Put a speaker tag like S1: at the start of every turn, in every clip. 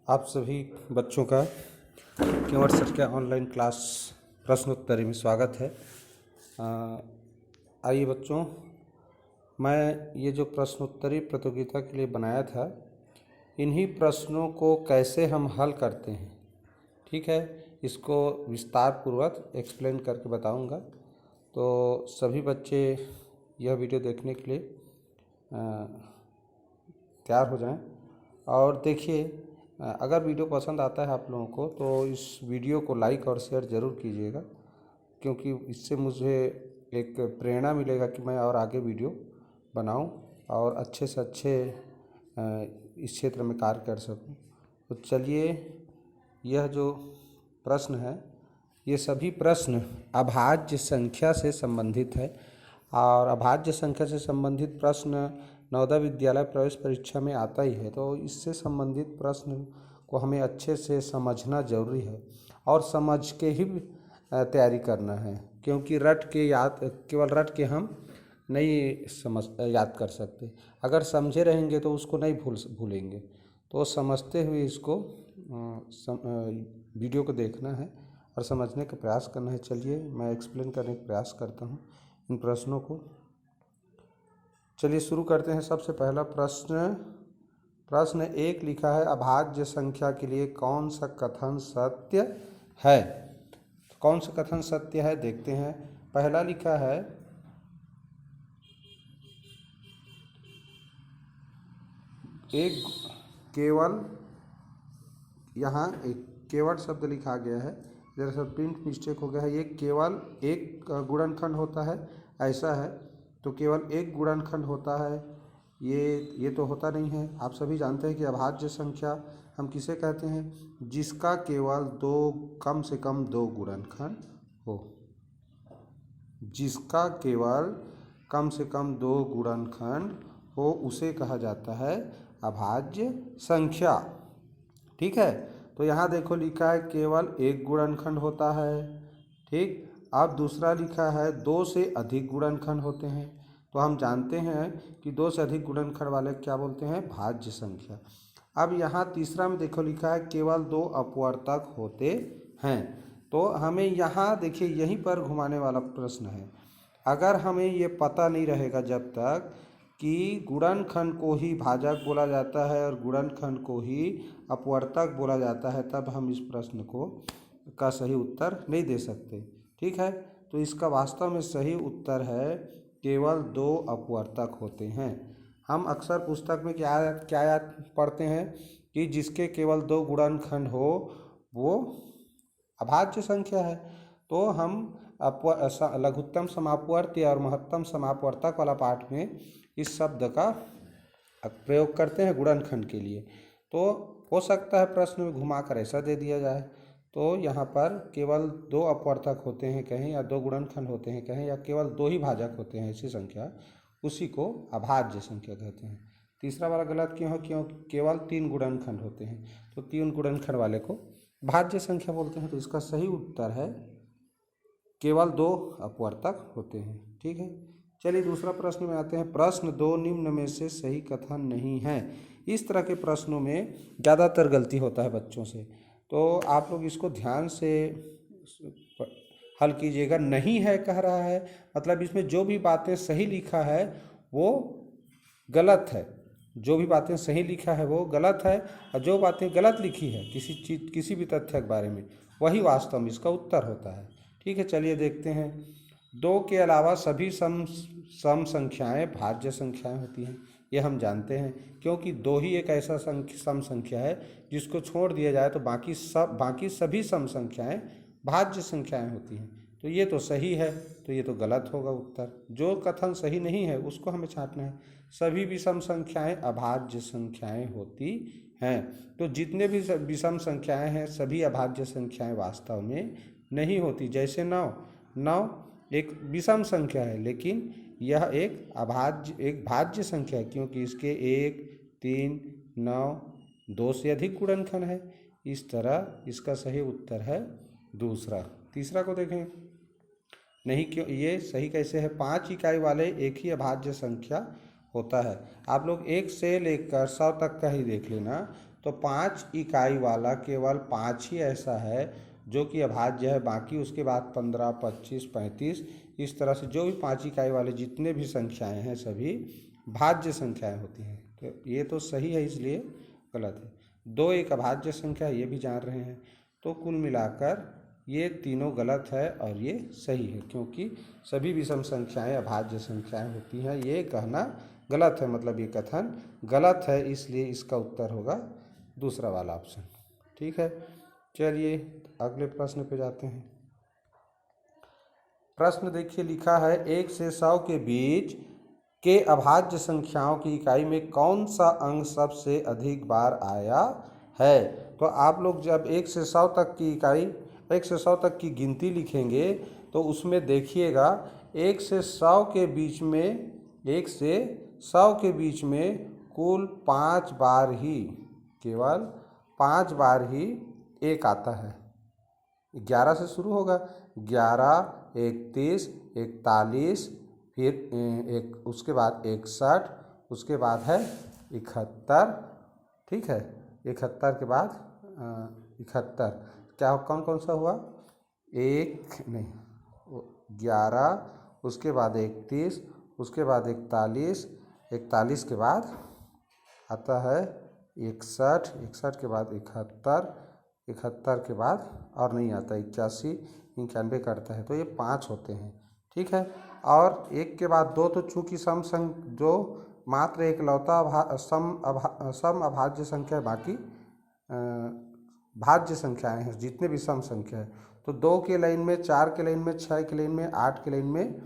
S1: आप सभी बच्चों का केवट सर के ऑनलाइन क्लास प्रश्नोत्तरी में स्वागत है। आइए बच्चों, मैं ये जो प्रश्नोत्तरी प्रतियोगिता के लिए बनाया था, इन्हीं प्रश्नों को कैसे हम हल करते हैं, ठीक है, इसको विस्तार पूर्वक एक्सप्लेन करके बताऊंगा। तो सभी बच्चे यह वीडियो देखने के लिए तैयार हो जाएं। और देखिए, अगर वीडियो पसंद आता है आप लोगों को तो इस वीडियो को लाइक और शेयर ज़रूर कीजिएगा, क्योंकि इससे मुझे एक प्रेरणा मिलेगा कि मैं और आगे वीडियो बनाऊं और अच्छे से अच्छे इस क्षेत्र में कार्य कर सकूं। तो चलिए, यह जो प्रश्न है, ये सभी प्रश्न अभाज्य संख्या से संबंधित है और अभाज्य संख्या से संबंधित प्रश्न नवोदय विद्यालय प्रवेश परीक्षा में आता ही है। तो इससे संबंधित प्रश्न को हमें अच्छे से समझना जरूरी है और समझ के ही तैयारी करना है, क्योंकि केवल रट के हम नहीं याद कर सकते। अगर समझे रहेंगे तो उसको नहीं भूलेंगे। तो समझते हुए इसको वीडियो को देखना है और समझने का प्रयास करना है। चलिए, मैं एक्सप्लेन करने का प्रयास करता हूँ इन प्रश्नों को। चलिए शुरू करते हैं। सबसे पहला प्रश्न एक लिखा है, अभाज्य संख्या के लिए कौन सा कथन सत्य है। कौन सा कथन सत्य है देखते हैं। पहला लिखा है, एक केवल, यहाँ एक केवल शब्द लिखा गया है, दरअसल प्रिंट मिस्टेक हो गया है। ये केवल एक गुणनखंड होता है, ऐसा है। तो केवल एक गुणनखंड होता है, ये तो होता नहीं है। आप सभी जानते हैं कि अभाज्य संख्या हम किसे कहते हैं, जिसका केवल कम से कम दो गुणनखंड हो। जिसका केवल कम से कम दो गुणनखंड हो उसे कहा जाता है अभाज्य संख्या, ठीक है। तो यहाँ देखो लिखा है केवल एक गुणनखंड होता है, ठीक। अब दूसरा लिखा है दो से अधिक गुणनखंड होते हैं। तो हम जानते हैं कि दो से अधिक गुणनखंड वाले क्या बोलते हैं, भाज्य संख्या। अब यहाँ तीसरा में देखो लिखा है केवल दो अपवर्तक होते हैं। तो हमें यहाँ देखिए यहीं पर घुमाने वाला प्रश्न है। अगर हमें ये पता नहीं रहेगा जब तक कि गुणनखंड को ही भाजक बोला जाता है और गुणनखंड को ही अपवर्तक बोला जाता है, तब हम इस प्रश्न का सही उत्तर नहीं दे सकते, ठीक है। तो इसका वास्तव में सही उत्तर है केवल दो अपवर्तक होते हैं। हम अक्सर पुस्तक में क्या पढ़ते हैं कि जिसके केवल दो गुणनखंड हो वो अभाज्य संख्या है। तो हम लघुत्तम समापवर्ती और महत्तम समापवर्तक वाला पाठ में इस शब्द का प्रयोग करते हैं गुणनखंड के लिए। तो हो सकता है प्रश्न में घुमाकर ऐसा दे दिया जाए। तो यहाँ पर केवल दो अपवर्तक होते हैं कहें, या दो गुणनखंड होते हैं कहें, या केवल दो ही भाजक होते हैं, ऐसी संख्या, उसी को अभाज्य संख्या कहते हैं। तीसरा वाला गलत क्यों है, क्यों केवल तीन गुणनखंड होते हैं, तो तीन गुणनखंड वाले को भाज्य संख्या बोलते हैं। तो इसका सही उत्तर है केवल दो अपवर्तक होते हैं, ठीक है। चलिए दूसरा प्रश्न में आते हैं। प्रश्न दो निम्न में से सही कथन नहीं है। इस तरह के प्रश्नों में ज़्यादातर गलती होता है बच्चों से, तो आप लोग इसको ध्यान से हल कीजिएगा। नहीं है कह रहा है, मतलब इसमें जो भी बातें सही लिखा है वो गलत है। जो भी बातें सही लिखा है वो गलत है, और जो बातें गलत लिखी है किसी भी तथ्य के बारे में, वही वास्तव में इसका उत्तर होता है, ठीक है। चलिए देखते हैं। दो के अलावा सभी सम संख्याएं भाज्य संख्याएं होती हैं, ये हम जानते हैं, क्योंकि दो ही एक ऐसा सम संख्या है जिसको छोड़ दिया जाए तो बाकी सभी सम संख्याएं भाज्य संख्याएं होती हैं। तो ये तो सही है, तो ये तो गलत होगा उत्तर। जो कथन सही नहीं है उसको हमें छांटना है। सभी विषम संख्याएं अभाज्य संख्याएं होती हैं। तो जितने भी विषम संख्याएं हैं सभी अभाज्य संख्याएं वास्तव में नहीं होती। जैसे 9 एक विषम संख्या है, लेकिन यह एक भाज्य संख्या है, क्योंकि इसके 1, 3, 9, 2 से अधिक गुणनखंड है। इस तरह इसका सही उत्तर है दूसरा। तीसरा को देखें। नहीं, क्यों, ये सही कैसे है। 5 इकाई वाले एक ही अभाज्य संख्या होता है। आप लोग 1 से लेकर 100 तक का ही देख लेना, तो 5 इकाई वाला केवल 5 ही ऐसा है जो कि अभाज्य है, बाकी उसके बाद 15, 25, 35 इस तरह से जो भी 5 इकाई वाले जितने भी संख्याएं हैं सभी भाज्य संख्याएं होती हैं। तो ये तो सही है, इसलिए गलत है। 2 एक अभाज्य संख्या, ये भी जान रहे हैं। तो कुल मिलाकर ये तीनों गलत है और ये सही है, क्योंकि सभी विषम संख्याएं अभाज्य संख्याएं होती हैं। ये कहना गलत है, मतलब ये कथन गलत है, इसलिए इसका उत्तर होगा दूसरा वाला ऑप्शन। ठीक है, चलिए अगले प्रश्न पे जाते हैं। प्रश्न देखिए, लिखा है 1 से 100 के बीच के अभाज्य संख्याओं की इकाई में कौन सा अंक सबसे अधिक बार आया है। तो आप लोग जब 1 से 100 तक की इकाई 1 से 100 तक की गिनती लिखेंगे तो उसमें देखिएगा 1 से 100 के बीच में 1 से 100 के बीच में कुल 5 बार ही, केवल 5 बार ही एक आता है। 11 से शुरू होगा, 11, 31, 41, फिर एक उसके बाद 61, उसके बाद है 71। ठीक है, 71 के बाद 71 क्या कौन कौन सा हुआ, 11, उसके बाद 31, उसके बाद 41, 41 के बाद आता है 61, 61 के बाद 71, 71 के बाद और नहीं आता, 81, 91 करता है। तो ये 5 होते हैं। ठीक है, और 1 के बाद 2 तो चूँकि जो मात्र एक लौता सम अभाज्य संख्या है, बाकी भाज्य संख्याएं हैं जितने भी सम संख्या है। तो 2 के लाइन में, 4 के लाइन में, 6 के लाइन में, 8 के लाइन में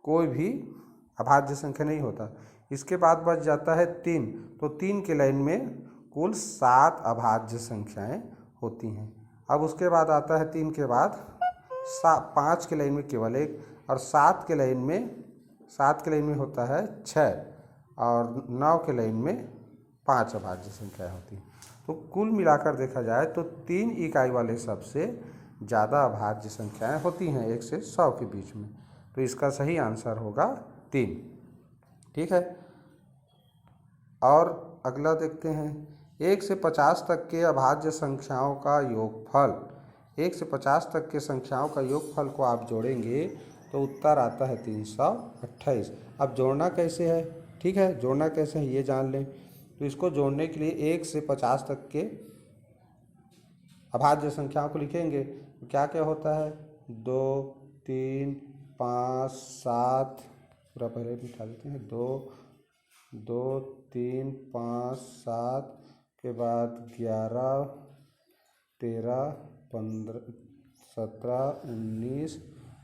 S1: कोई भी अभाज्य संख्या नहीं होता। इसके बाद बच जाता है 3, तो 3 के लाइन में कुल 7 अभाज्य संख्याएं होती हैं। अब उसके बाद आता है 3 के बाद 5 के लाइन में केवल 1, और 7 के लाइन में होता है 6, और 9 के लाइन में 5 अभाज्य संख्याएं होती हैं। तो कुल मिलाकर देखा जाए तो 3 इकाई वाले सबसे ज़्यादा अभाज्य संख्याएं होती हैं 1 से 100 के बीच में। तो इसका सही आंसर होगा 3। ठीक है, और अगला देखते हैं, 1 से 50 तक के अभाज्य संख्याओं का योगफल। 1 से 50 तक के संख्याओं का योगफल को आप जोड़ेंगे तो उत्तर आता है 328। अब जोड़ना कैसे है, ठीक है, जोड़ना कैसे है ये जान लें। तो इसको जोड़ने के लिए 1 से 50 तक के अभाज्य संख्याओं को लिखेंगे तो क्या क्या होता है, 2, 3, 5, 7, पूरा पहले बिठा देते हैं, 2, 3, 5, 7 के बाद 11, 13, 15, 17, 19,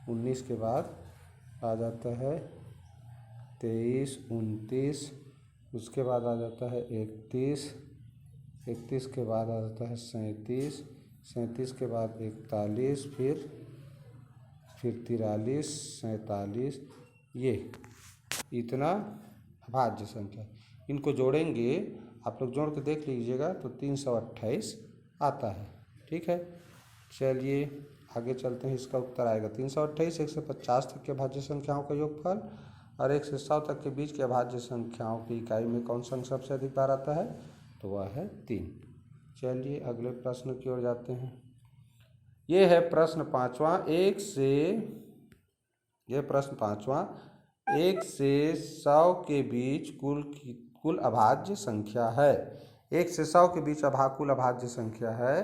S1: 19 के बाद आ जाता है 23, 29, उसके बाद आ जाता है 31, 31 के बाद आ जाता है 37, 37 के बाद 41, फिर 43, 47, ये इतना अभाज्य संख्या। इनको जोड़ेंगे, आप लोग जोड़ के देख लीजिएगा तो 328 आता है। ठीक है, चलिए आगे चलते हैं। इसका उत्तर आएगा 328। 1 से 50 तक के अभाज्य संख्याओं का योगफल और 1 से 100 तक के बीच के अभाज्य संख्याओं की इकाई में कौन सा अंक सबसे अधिक बार आता है, तो वह है 3। चलिए अगले प्रश्न की ओर जाते हैं। ये है प्रश्न पाँचवा। 1 से 100 के बीच कुल अभाज्य संख्या है। 1 से 100 के बीच कुल अभाज्य संख्या है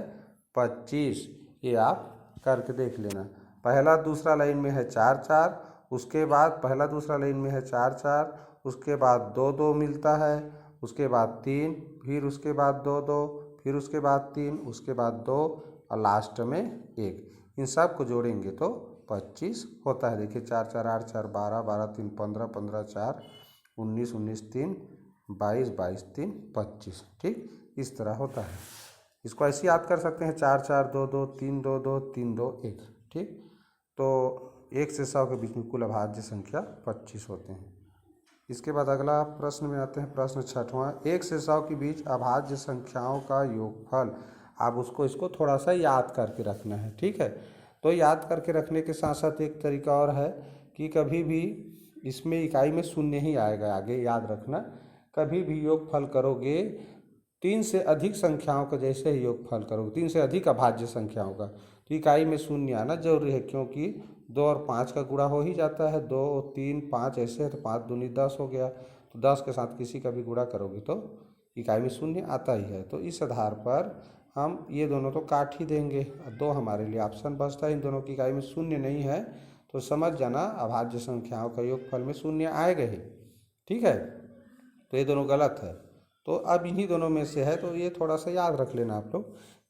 S1: 25। ये आप करके देख लेना। पहला दूसरा लाइन में है 4 4, उसके बाद पहला दूसरा लाइन में है 4 4, उसके बाद 2 2 मिलता है, उसके बाद 3, फिर उसके बाद 2 2, फिर उसके बाद 3, उसके बाद 2 और लास्ट में 1। इन सब को जोड़ेंगे तो 25 होता है। देखिए 4 4 8 4 12 12 3 15 15 4 19 19 3 22 22 3 25। ठीक, इस तरह होता है। इसको ऐसे याद कर सकते हैं 4 4 2 2 3 2 2 3 2 1। ठीक, तो 1 से 100 के बीच में कुल अभाज्य संख्या 25 होते हैं। इसके बाद अगला प्रश्न में आते हैं। प्रश्न छठवां। 1 से 100 के बीच अभाज्य संख्याओं का योगफल। आप इसको थोड़ा सा याद करके रखना है। ठीक है, तो याद करके रखने के साथ साथ एक तरीका और है कि कभी भी इसमें इकाई में शून्य ही आएगा आगे, याद रखना। कभी भी योगफल करोगे तीन से अधिक संख्याओं का जैसे ही योगफल करोगे, तीन से अधिक अभाज्य संख्याओं का, तो इकाई में शून्य आना जरूरी है, क्योंकि 2 और 5 का गुणा हो ही जाता है। 2 3 5 ऐसे है तो 5 दूनी 10 हो गया, तो 10 के साथ किसी का भी गुणा करोगे तो इकाई में शून्य आता ही है। तो इस आधार पर हम ये दोनों तो काट ही देंगे, 2 हमारे लिए ऑप्शन बचता है। इन दोनों की इकाई में शून्य नहीं है तो समझ जाना अभाज्य संख्याओं का योगफल में शून्य आएगा ही। ठीक है, तो ये दोनों गलत है। तो अब इन्हीं दोनों में से है, तो ये थोड़ा सा याद रख लेना आप लोग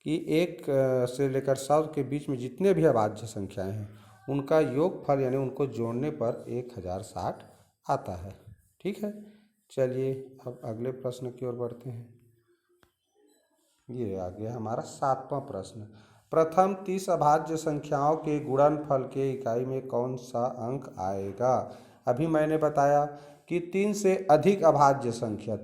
S1: कि 1 से लेकर 100 के बीच में जितने भी अभाज्य संख्याएं हैं उनका योगफल यानी उनको जोड़ने पर 1060 आता है। ठीक है, चलिए अब अगले प्रश्न की ओर बढ़ते हैं। ये आ गया हमारा 7वां प्रश्न। प्रथम 30 अभाज्य संख्याओं के गुणनफल के इकाई में कौन सा अंक आएगा? अभी मैंने बताया कि 3 से अधिक अभाज्य संख्या,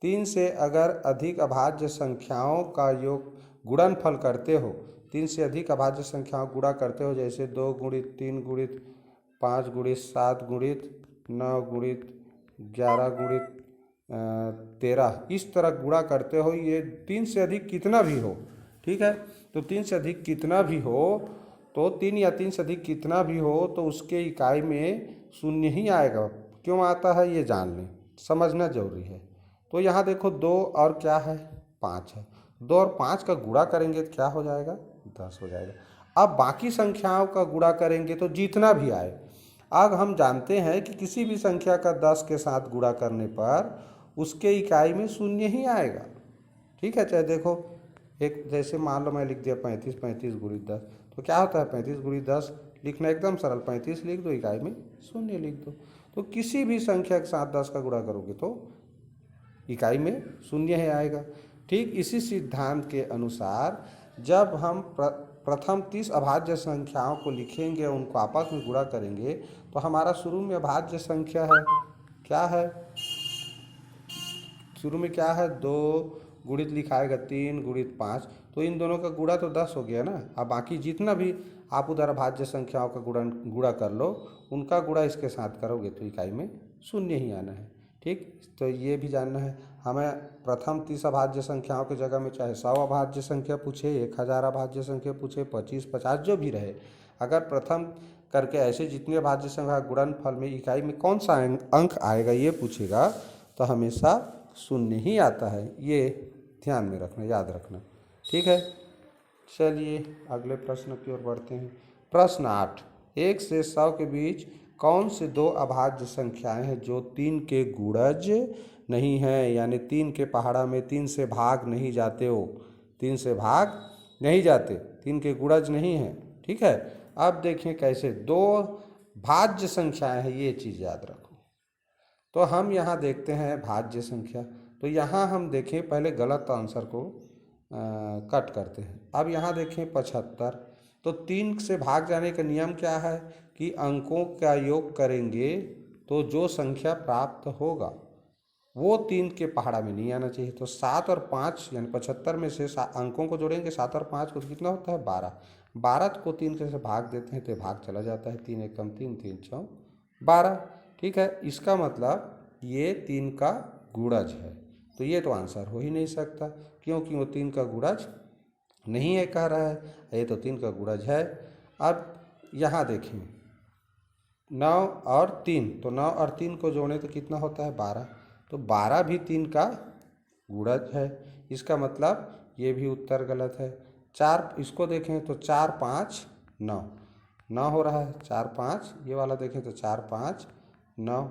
S1: 3 से अगर अधिक अभाज्य संख्याओं का योग गुणनफल करते हो, 3 से अधिक अभाज्य संख्याओं गुणा करते हो, जैसे 2 गुणित 3 गुणित 5 गुणित 7 गुणित 9 गुणित 11 गुणित 13, इस तरह गुणा करते हो, ये 3 से अधिक कितना भी हो। ठीक है, तो 3 से अधिक कितना भी हो, तो 3 या 3 से अधिक कितना भी हो तो उसके इकाई में शून्य ही आएगा। क्यों आता है ये जान लें, समझना जरूरी है। तो यहाँ देखो 2 और क्या है 5 है, 2 और 5 का गुणा करेंगे तो क्या हो जाएगा 10 हो जाएगा। अब बाकी संख्याओं का गुणा करेंगे तो जितना भी आए, अब हम जानते हैं कि किसी भी संख्या का 10 के साथ गुणा करने पर उसके इकाई में शून्य ही आएगा। ठीक है, चाहे देखो एक जैसे मान लो मैं लिख दिया 35 गुणित 10, तो क्या होता है 35 गुणित 10 लिखना एकदम सरल, 35 लिख दो, इकाई में शून्य लिख दो। तो किसी भी संख्या के साथ 10 का गुणा करोगे तो इकाई में शून्य ही आएगा। ठीक इसी सिद्धांत के अनुसार जब हम प्रथम 30 अभाज्य संख्याओं को लिखेंगे, उनको आपस में गुणा करेंगे, तो हमारा शुरू में अभाज्य संख्या है, क्या है शुरू में क्या है 2 गुणित लिखाएगा 3 गुणित 5, तो इन दोनों का गुणा तो 10 हो गया ना। अब बाकी जितना भी आप उधर अभाज्य संख्याओं का गुणा कर लो, उनका गुणा इसके साथ करोगे तो इकाई में शून्य ही आना है। ठीक, तो ये भी जानना है हमें, प्रथम 30 अभाज्य संख्याओं की जगह में चाहे 100 अभाज्य संख्या पूछे, 1000 अभाज्य संख्या पूछे, 25 50 जो भी रहे, अगर प्रथम करके ऐसे जितने अभाज्य संख्या गुणनफल में इकाई में कौन सा अंक आएगा ये पूछेगा तो हमेशा शून्य ही आता है। ये ध्यान में रखना, याद रखना। ठीक है, चलिए अगले प्रश्न की ओर बढ़ते हैं। प्रश्न 8, 1 से 100 के बीच कौन से 2 अभाज्य संख्याएं हैं जो 3 के गुणज नहीं हैं, यानी 3 के पहाड़ा में 3 से भाग नहीं जाते हो, 3 से भाग नहीं जाते, 3 के गुणज नहीं हैं। ठीक है, अब देखें कैसे 2 भाज्य संख्याएं हैं, ये चीज़ याद रखो। तो हम यहाँ देखते हैं भाज्य संख्या, तो यहाँ हम देखें पहले गलत आंसर को कट करते हैं। अब यहाँ देखें 75, तो 3 से भाग जाने का नियम क्या है कि अंकों का योग करेंगे तो जो संख्या प्राप्त होगा वो 3 के पहाड़ा में नहीं आना चाहिए। तो 7 और 5 यानी 75 में से अंकों को जोड़ेंगे 7 और 5 को, तो कितना होता है 12, 12 को 3 के से भाग देते हैं तो भाग चला जाता है, 3 एकम 3, 3 चौ 12। ठीक है, इसका मतलब ये 3 का गुणज है, तो ये तो आंसर हो ही नहीं सकता क्योंकि वो 3 का गुणज नहीं है कह रहा है, ये तो 3 का गुणज है। अब यहाँ देखें 9 और 3, तो 9 और 3 को जोड़ें तो कितना होता है 12, तो 12 भी 3 का गुणज है, इसका मतलब ये भी उत्तर गलत है। 4 इसको देखें तो 4 5 9, 9 हो रहा है, 4 5 ये वाला देखें तो 4 5 9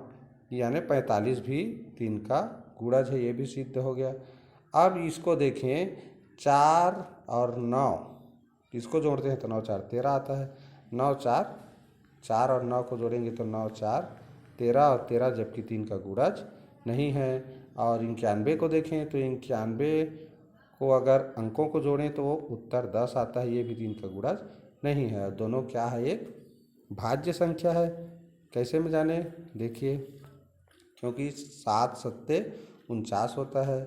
S1: यानी 45 भी 3 का गुणज है, ये भी सिद्ध हो गया। अब इसको देखें 4 और 9, इसको जोड़ते हैं तो 9 4 13 आता है, 9 4 4 और 9 को जोड़ेंगे तो 9 4 13 और 13 जबकि 3 का गुणज नहीं है। और 91 को देखें तो 91 को अगर अंकों को जोड़ें तो उत्तर 10 आता है, ये भी 3 का गुणज नहीं है। दोनों क्या है, एक भाज्य संख्या है। कैसे में जाने देखिए, क्योंकि 7 सत्ते 49 होता है,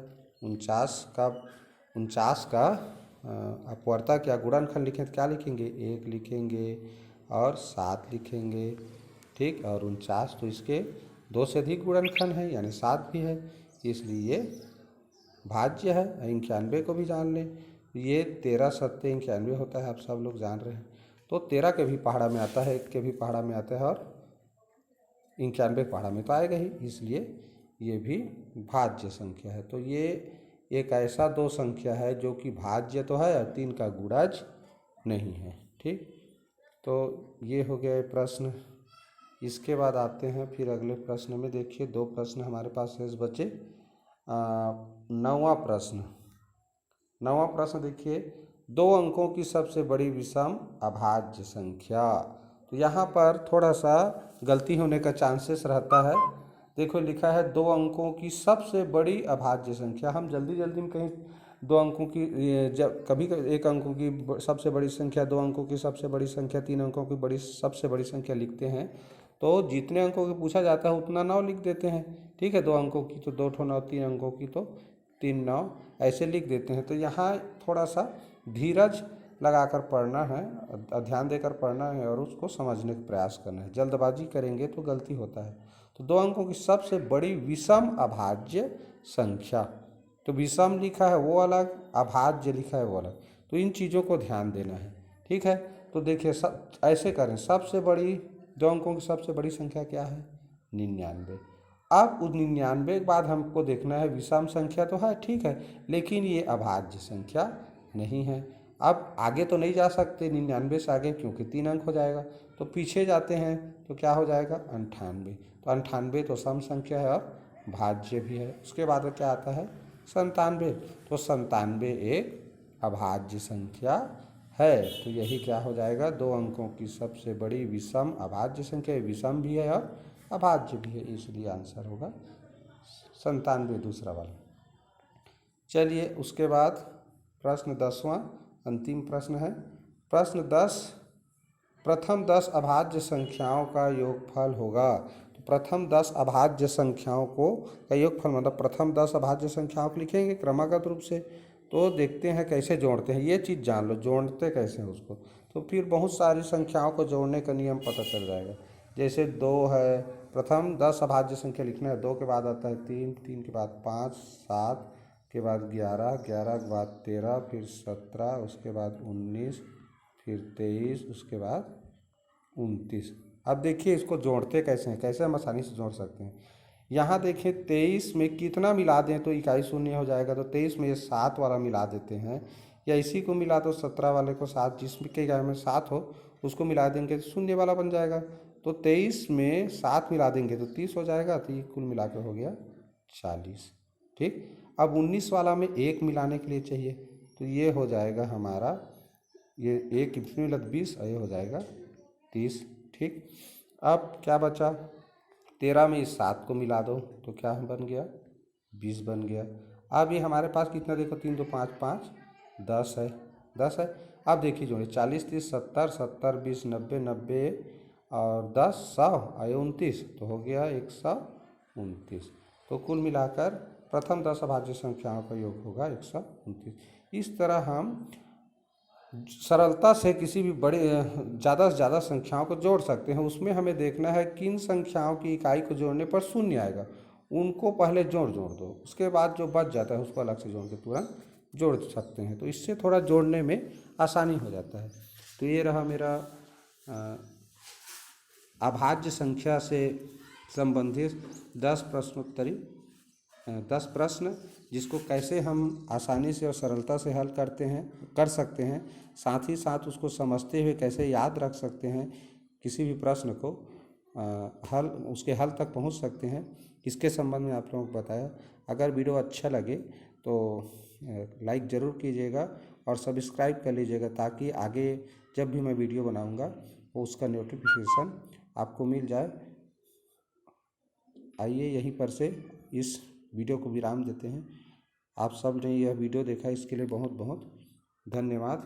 S1: 49 का अपवर्ता क्या गुणनखंड लिखें तो क्या लिखेंगे 1 लिखेंगे और 7 लिखेंगे। ठीक, और 49 तो इसके 2 से अधिक गुणनखंड है यानी 7 भी है, इसलिए भाज्य है। 91 को भी जान लें, ये 13 सत्ते 91 होता है, आप सब लोग जान रहे हैं। तो 13 के भी पहाड़ा में आता है, 1 के भी पहाड़ा में आता है और 91 पहाड़ा में तो आएगा ही, इसलिए ये भी भाज्य संख्या है। तो ये एक ऐसा दो संख्या है जो कि भाज्य तो है और 3 का गुणज नहीं है। ठीक, तो ये हो गया प्रश्न। इसके बाद आते हैं फिर अगले प्रश्न में। देखिए 2 प्रश्न हमारे पास शेष बचे। 9वां प्रश्न। 9वां प्रश्न देखिए, 2 अंकों की सबसे बड़ी विषम अभाज्य संख्या। तो यहाँ पर थोड़ा सा गलती होने का चांसेस रहता है। देखो लिखा है 2 अंकों की सबसे बड़ी अभाज्य संख्या। हम जल्दी जल्दी में कहीं 2 अंकों की, जब कभी 1 अंकों की सबसे बड़ी संख्या, 2 अंकों की सबसे बड़ी संख्या, 3 अंकों की बड़ी सबसे बड़ी संख्या लिखते हैं, तो जितने अंकों की पूछा जाता है उतना 9 लिख देते हैं। ठीक है, 2 अंकों की तो 2 ठो 9, 3 अंकों की तो 3 9 ऐसे लिख देते हैं। तो यहाँ थोड़ा सा धीरज लगाकर पढ़ना है, ध्यान देकर पढ़ना है और उसको समझने का प्रयास करना है। जल्दबाजी करेंगे तो गलती होता है। तो 2 अंकों की सबसे बड़ी विषम अभाज्य संख्या, तो विषम लिखा है वो अलग, अभाज्य लिखा है वो अलग, तो इन चीज़ों को ध्यान देना है। ठीक है, तो देखिए सब ऐसे करें, सबसे बड़ी 2 अंकों की सबसे बड़ी संख्या क्या है? 99। अब उस 99 के बाद हमको देखना है विषम संख्या तो है, ठीक है, लेकिन ये अभाज्य संख्या नहीं है। अब आगे तो नहीं जा सकते 99 से आगे, क्योंकि 3 अंक हो जाएगा। तो पीछे जाते हैं तो क्या हो जाएगा? 98। तो 98 तो सम संख्या है और भाज्य भी है। उसके बाद क्या आता है? 97। तो 97 एक अभाज्य संख्या है। तो यही क्या हो जाएगा? 2 अंकों की सबसे बड़ी विषम अभाज्य संख्या, विषम भी है और अभाज्य भी है, इसलिए आंसर होगा 97 दूसरा वाला। चलिए उसके बाद प्रश्न 10वां अंतिम प्रश्न है। प्रश्न 10, प्रथम 10 अभाज्य संख्याओं का योगफल होगा। तो प्रथम 10 अभाज्य संख्याओं को का योगफल मतलब प्रथम 10 अभाज्य संख्याओं को लिखेंगे क्रमागत रूप से। तो देखते हैं कैसे जोड़ते हैं, ये चीज़ जान लो, जोड़ते कैसे हैं उसको। तो फिर बहुत सारी संख्याओं को जोड़ने का नियम पता चल जाएगा। जैसे 2 है, प्रथम 10 अभाज्य संख्या लिखना है, 2 के बाद आता है 3, 3 के बाद 5, 7 के बाद 11, 11 के बाद 13, फिर 17, उसके बाद 19, फिर 23, उसके बाद 29। अब देखिए इसको जोड़ते कैसे हैं, कैसे हम आसानी से जोड़ सकते हैं। यहाँ देखिए 23 में कितना मिला दें तो इकाई शून्य हो जाएगा। तो 23 में ये 7 वाला मिला देते हैं, या इसी को मिला दो 17 वाले को 7, जिसमें के इकाई में 7 हो उसको मिला देंगे तो शून्य वाला बन जाएगा। तो 23 में 7 मिला देंगे तो 30 हो जाएगा। तो ये कुल मिला के हो गया 40। ठीक, अब 19 वाला में 1 मिलाने के लिए चाहिए, तो ये हो जाएगा हमारा, ये 1 कितने मिला 20 और ये हो जाएगा 30। ठीक, अब क्या बचा? 13 में इस 7 को मिला दो तो क्या बन गया? 20 बन गया। अब ये हमारे पास कितना देखो, 3 2 5 5 10 है, 10 है। अब देखिए जोड़े 40 30 70 70 20 90 90 और 10 100 और 29, तो हो गया 129। तो कुल मिलाकर प्रथम 10 अभाज्य संख्याओं का योग होगा 129। इस तरह हम सरलता से किसी भी बड़े ज़्यादा से ज़्यादा संख्याओं को जोड़ सकते हैं। उसमें हमें देखना है किन संख्याओं की इकाई को जोड़ने पर शून्य आएगा, उनको पहले जोड़ दो, उसके बाद जो बच जाता है उसको अलग से जोड़ के तुरंत जोड़ सकते हैं। तो इससे थोड़ा जोड़ने में आसानी हो जाता है। तो ये रहा मेरा अभाज्य संख्या से संबंधित 10 प्रश्नोत्तरी 10 प्रश्न, जिसको कैसे हम आसानी से और सरलता से हल कर सकते हैं, साथ ही साथ उसको समझते हुए कैसे याद रख सकते हैं, किसी भी प्रश्न को उसके हल तक पहुंच सकते हैं, इसके संबंध में आप लोगों को बताया। अगर वीडियो अच्छा लगे तो लाइक ज़रूर कीजिएगा और सब्सक्राइब कर लीजिएगा, ताकि आगे जब भी मैं वीडियो बनाऊंगा वो उसका नोटिफिकेशन आपको मिल जाए। आइए यहीं पर से इस वीडियो को विराम देते हैं। आप सब ने यह वीडियो देखा इसके लिए बहुत बहुत धन्यवाद।